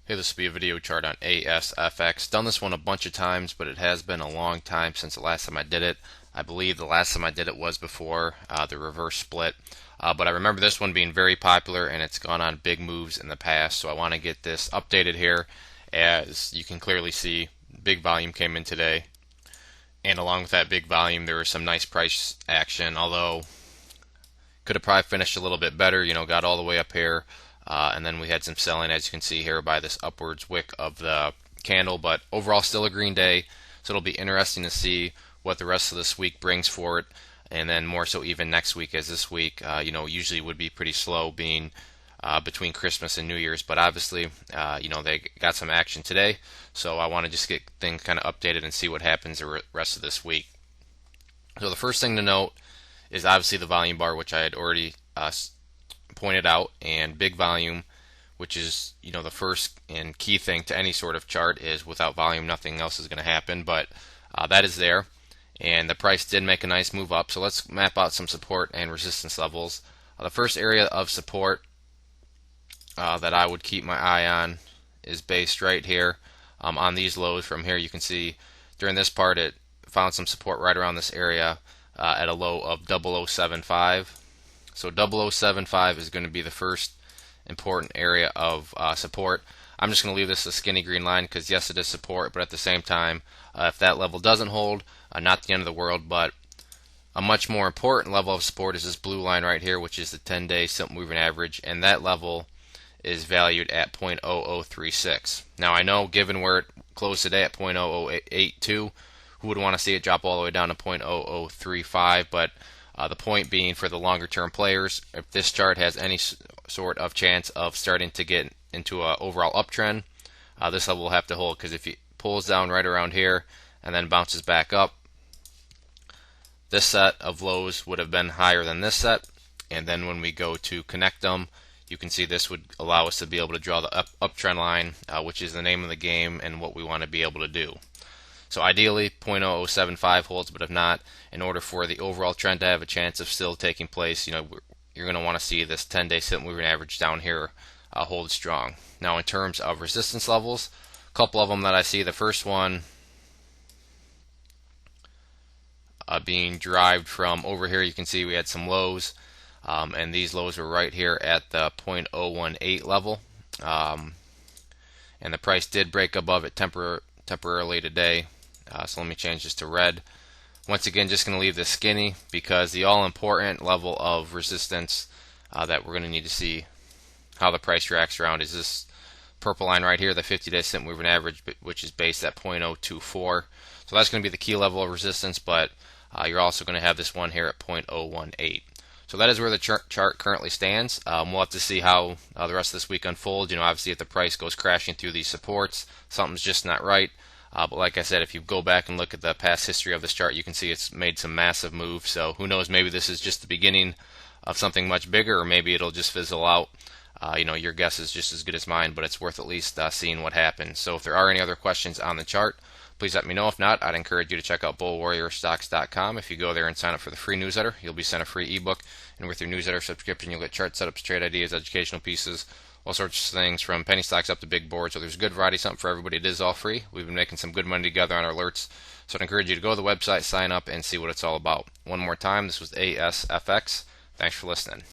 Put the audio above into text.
Hey, this will be a video chart on ASFX. Done this one a bunch of times, but it has been a long time since the last time I did it. I believe the last time I did it was before the reverse split. But I remember this one being very popular and it's gone on big moves in the past, so I want to get this updated here. As you can clearly see, big volume came in today. And along with that big volume, there was some nice price action, although could have probably finished a little bit better, got all the way up here. And then we had some selling, as you can see here, by this upwards wick of the candle. But overall, still a green day. So it'll be interesting to see what the rest of this week brings for it. And then more so even next week, as this week, usually would be pretty slow being between Christmas and New Year's. But obviously, they got some action today. So I want to just get things kind of updated and see what happens the rest of this week. So the first thing to note is obviously the volume bar, which I had already pointed out, and big volume, which is the first and key thing to any sort of chart, is without volume nothing else is going to happen. But that is there, and the price did make a nice move up. So let's map out some support and resistance levels. The first area of support that I would keep my eye on is based right here on these lows. From here you can see during this part it found some support right around this area at a low of 0075. So 0075 is going to be the first important area of support. I'm just going to leave this a skinny green line because yes, it is support, but at the same time, if that level doesn't hold, not the end of the world. But a much more important level of support is this blue line right here, which is the 10-day simple moving average, and that level is valued at 0.0036. Now I know, given where it closed today at 0.0082, who would want to see it drop all the way down to 0.0035? But the point being, for the longer term players, if this chart has any sort of chance of starting to get into an overall uptrend, this level will have to hold, because if it pulls down right around here and then bounces back up, this set of lows would have been higher than this set, and then when we go to connect them, you can see this would allow us to be able to draw the uptrend line, which is the name of the game and what we want to be able to do. So ideally 0.0075 holds, but if not, in order for the overall trend to have a chance of still taking place, you're going to want to see this 10-day simple moving average down here hold strong. Now in terms of resistance levels, a couple of them that I see. The first one being derived from over here, you can see we had some lows, and these lows were right here at the 0.018 level, and the price did break above it temporarily today. So let me change this to red. Once again, just going to leave this skinny because the all-important level of resistance that we're going to need to see how the price reacts around is this purple line right here, the 50-day simple moving average, which is based at 0.024. So that's going to be the key level of resistance, but you're also going to have this one here at 0.018. So that is where the chart currently stands. We'll have to see how the rest of this week unfolds. Obviously, if the price goes crashing through these supports, something's just not right. But like I said, if you go back and look at the past history of this chart, you can see it's made some massive moves. So who knows, maybe this is just the beginning of something much bigger, or maybe it'll just fizzle out. Your guess is just as good as mine, but it's worth at least seeing what happens. So if there are any other questions on the chart, please let me know. If not, I'd encourage you to check out bullwarriorstocks.com. If you go there and sign up for the free newsletter, you'll be sent a free ebook, and with your newsletter subscription, you'll get chart setups, trade ideas, educational pieces, all sorts of things from penny stocks up to big boards. So there's a good variety, something for everybody. It is all free. We've been making some good money together on our alerts, so I'd encourage you to go to the website, sign up, and see what it's all about. One more time, this was ASFX. Thanks for listening.